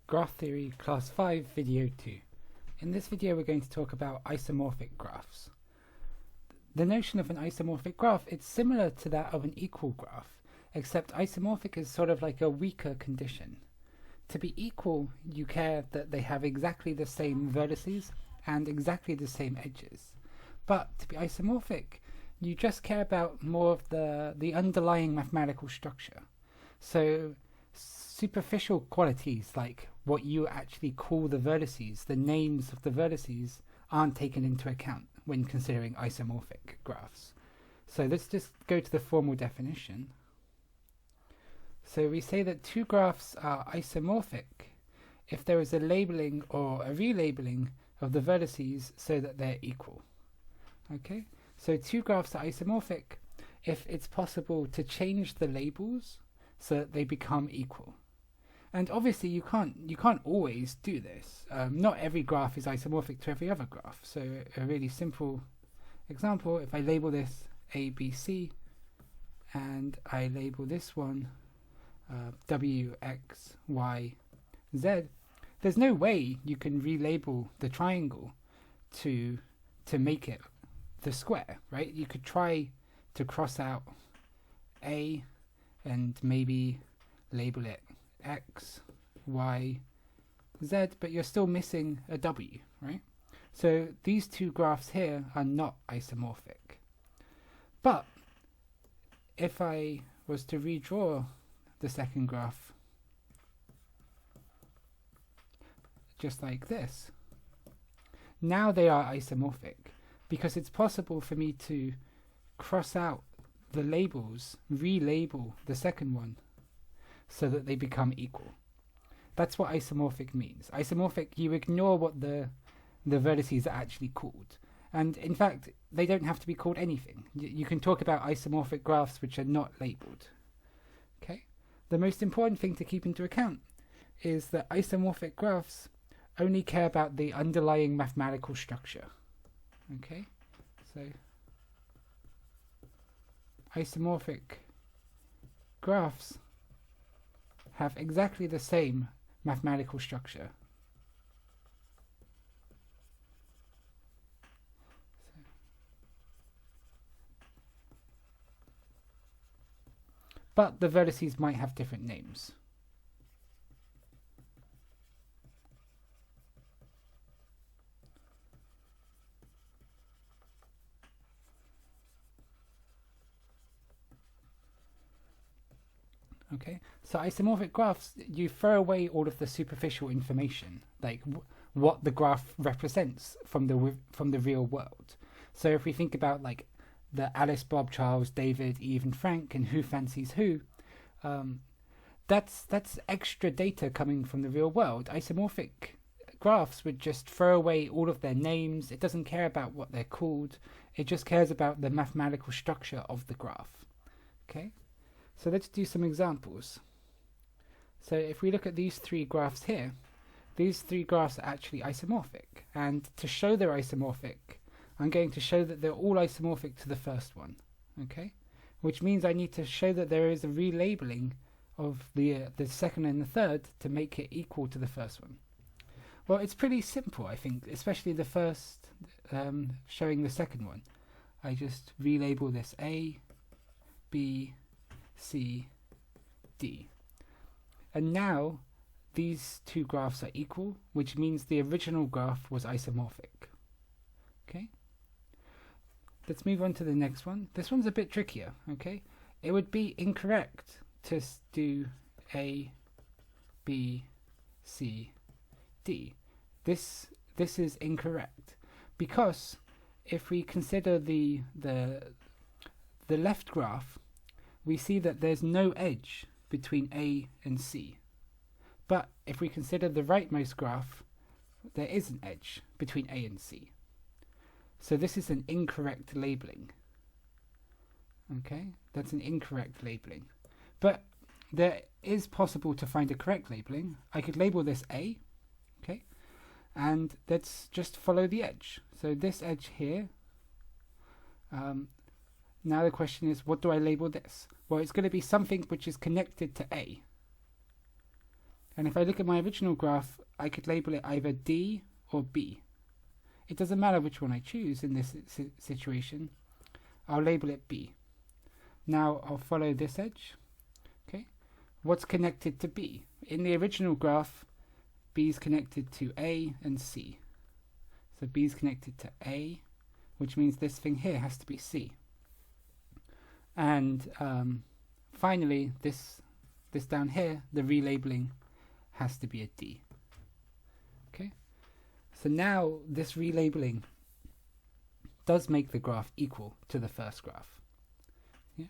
Graph Theory Class 5 Video 2. In this video we're going to talk about isomorphic graphs. The notion of an isomorphic graph, it's similar to that of an equal graph, except isomorphic is sort of like a weaker condition. To be equal, you care that they have exactly the same vertices and exactly the same edges. But to be isomorphic, you just care about more of the underlying mathematical structure. So superficial qualities like what you actually call the vertices, the names of the vertices, aren't taken into account when considering isomorphic graphs. So let's just go to the formal definition. So we say that two graphs are isomorphic if there is a labeling or a relabeling of the vertices so that they're equal. Okay, so two graphs are isomorphic if it's possible to change the labels so that they become equal. And obviously you can't always do this. Not every graph is isomorphic to every other graph. So a really simple example, if I label this A, B, C, and I label this one W, X, Y, Z, there's no way you can relabel the triangle to make it the square, right? You could try to cross out A and maybe label it X, Y, Z, but you're still missing a W, right? So these two graphs here are not isomorphic. But if I was to redraw the second graph just like this, now they are isomorphic because it's possible for me to cross out the labels, relabel the second one so that they become equal. That's what isomorphic means. Isomorphic, you ignore what the vertices are actually called. And in fact, they don't have to be called anything. You can talk about isomorphic graphs which are not labeled. Okay? The most important thing to keep into account is that isomorphic graphs only care about the underlying mathematical structure. Okay? So isomorphic graphs have exactly the same mathematical structure. But the vertices might have different names. Okay, so isomorphic graphs, you throw away all of the superficial information, like what the graph represents from the real world. So if we think about like the Alice, Bob, Charles, David, Eve, and Frank, and who fancies who, that's extra data coming from the real world. Isomorphic graphs would just throw away all of their names. It doesn't care about what they're called. It just cares about the mathematical structure of the graph. Okay. So let's do some examples. So if we look at these three graphs here, these three graphs are actually isomorphic. And to show they're isomorphic, I'm going to show that they're all isomorphic to the first one. Okay? Which means I need to show that there is a relabeling of the second and the third to make it equal to the first one. Well, it's pretty simple, I think, especially the first, showing the second one. I just relabel this A, B, C, D. And now these two graphs are equal, which means the original graph was isomorphic. Okay? Let's move on to the next one. This one's a bit trickier, okay? It would be incorrect to do A, B, C, D. This is incorrect because if we consider the left graph, we see that there's no edge between A and C. But if we consider the rightmost graph, there is an edge between A and C. So this is an incorrect labeling. Okay, that's an incorrect labeling. But there is possible to find a correct labeling. I could label this A, okay, and let's just follow the edge. So this edge here, now the question is, what do I label this? Well, it's going to be something which is connected to A. And if I look at my original graph, I could label it either D or B. It doesn't matter which one I choose in this situation. I'll label it B. Now I'll follow this edge. Okay, what's connected to B? In the original graph, B is connected to A and C. So B is connected to A, which means this thing here has to be C. And finally, this down here, the relabeling has to be a D. Okay, so now this relabeling does make the graph equal to the first graph. Yeah.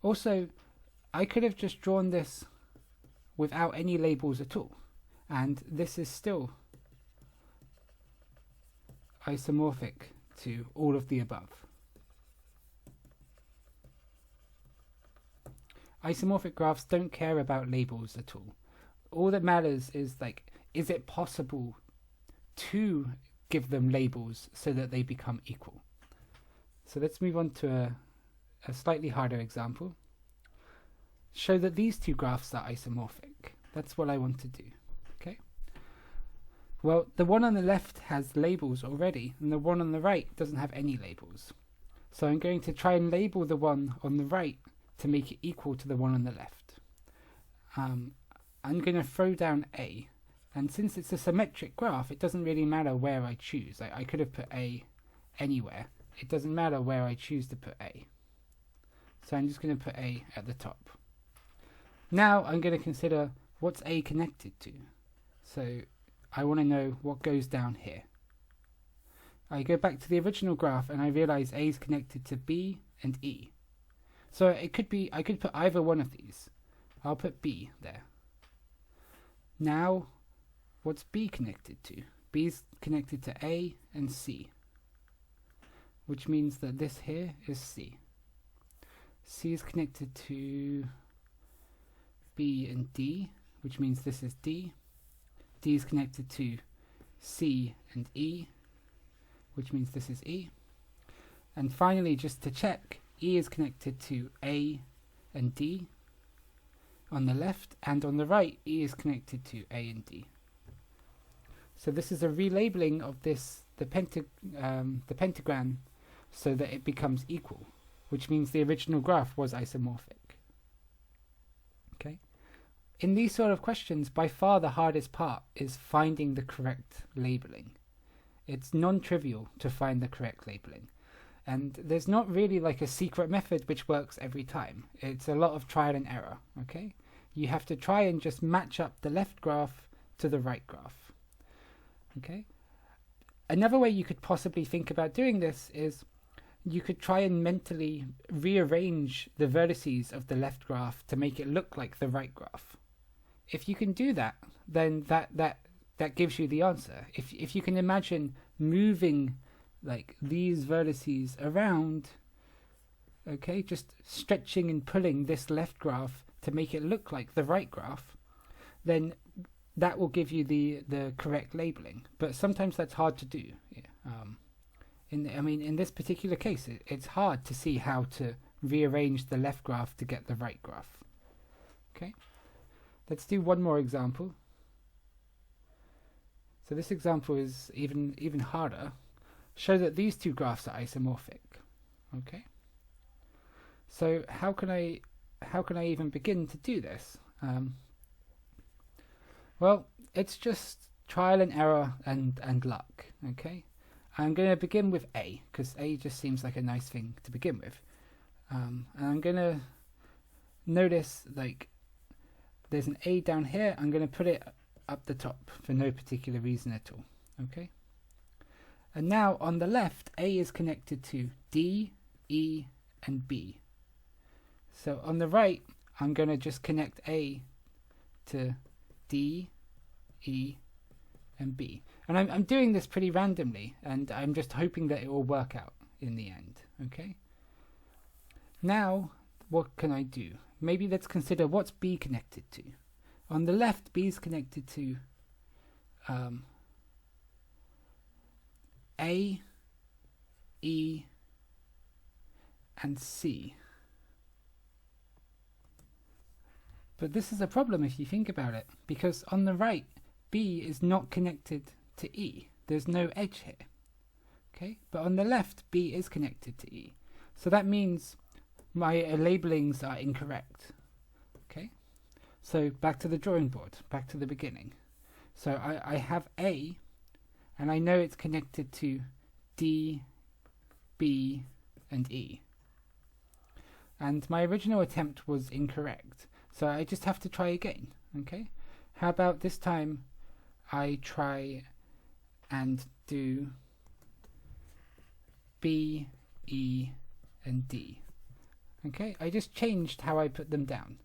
Also, I could have just drawn this without any labels at all, and this is still isomorphic to all of the above. Isomorphic graphs don't care about labels at all. All that matters is, like, is it possible to give them labels so that they become equal? So let's move on to a slightly harder example. Show that these two graphs are isomorphic. That's what I want to do. Okay. Well, the one on the left has labels already, and the one on the right doesn't have any labels. So I'm going to try and label the one on the right to make it equal to the one on the left. I'm going to throw down A, and since it's a symmetric graph, it doesn't really matter where I choose. I could have put A anywhere. It doesn't matter where I choose to put A. So I'm just going to put A at the top. Now I'm going to consider what's A connected to. So I want to know what goes down here. I go back to the original graph and I realize A is connected to B and E. So it could be, I could put either one of these. I'll put B there. Now, what's B connected to? B is connected to A and C, which means that this here is C. C is connected to B and D, which means this is D. D is connected to C and E, which means this is E. And finally, just to check, E is connected to A and D on the left, and on the right, E is connected to A and D. So this is a relabeling of the pentagram so that it becomes equal, which means the original graph was isomorphic. Okay. In these sort of questions, by far the hardest part is finding the correct labeling. It's non-trivial to find the correct labeling. And there's not really like a secret method which works every time. It's a lot of trial and error, okay? You have to try and just match up the left graph to the right graph, okay? Another way you could possibly think about doing this is you could try and mentally rearrange the vertices of the left graph to make it look like the right graph. If you can do that, then that gives you the answer. If you can imagine moving like these vertices around, okay, just stretching and pulling this left graph to make it look like the right graph, then that will give you the correct labeling. But sometimes that's hard to do. Yeah. In this particular case, it's hard to see how to rearrange the left graph to get the right graph. Okay, let's do one more example. So this example is even harder. Show that these two graphs are isomorphic. Okay. So how can I even begin to do this? Well, it's just trial and error and luck. Okay. I'm going to begin with A because A just seems like a nice thing to begin with. And I'm going to notice like there's an A down here. I'm going to put it up the top for no particular reason at all. Okay. And now on the left, A is connected to D, E, and B. So on the right, I'm going to just connect A to D, E, and B. And I'm doing this pretty randomly, and I'm just hoping that it will work out in the end. Okay. Now, what can I do? Maybe let's consider what's B connected to. On the left, B is connected to A, E, and C. But this is a problem if you think about it, because on the right, B is not connected to E. There's no edge here. Okay, but on the left, B is connected to E. So that means my labelings are incorrect. Okay, so back to the drawing board, back to the beginning. So I have A, and I know it's connected to D, B, and E. And my original attempt was incorrect, so I just have to try again. Okay, how about this time I try and do B, E, and D. Okay, I just changed how I put them down.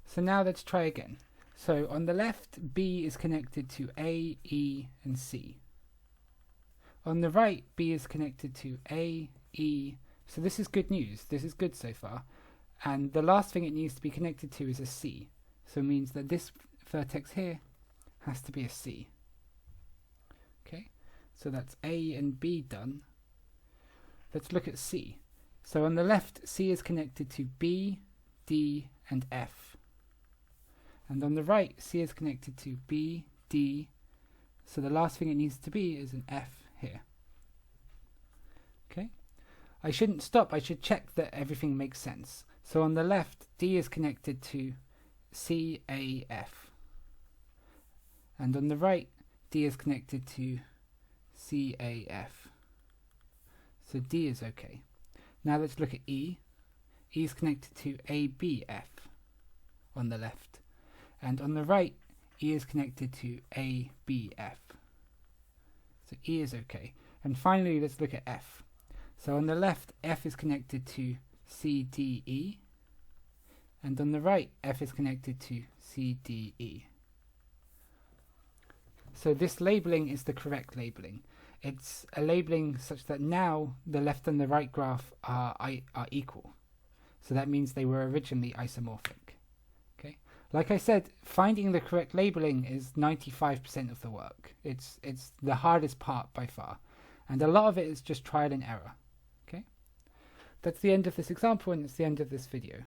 So now let's try again. So on the left, B is connected to A, E, and C. On the right, B is connected to A, E. So this is good news. This is good so far. And the last thing it needs to be connected to is a C. So it means that this vertex here has to be a C. Okay, so that's A and B done. Let's look at C. So on the left, C is connected to B, D, and F. And on the right, C is connected to B, D. So the last thing it needs to be is an F here. Okay, I shouldn't stop. I should check that everything makes sense. So on the left, D is connected to C, A, F. And on the right, D is connected to C, A, F. So D is okay. Now let's look at E. E is connected to A, B, F on the left. And on the right, E is connected to A, B, F. So E is okay. And finally, let's look at F. So on the left, F is connected to C, D, E. And on the right, F is connected to C, D, E. So this labeling is the correct labeling. It's a labeling such that now the left and the right graph are equal. So that means they were originally isomorphic. Okay, like I said, finding the correct labeling is 95% of the work. It's the hardest part by far, and a lot of it is just trial and error. Okay, that's the end of this example, and it's the end of this video.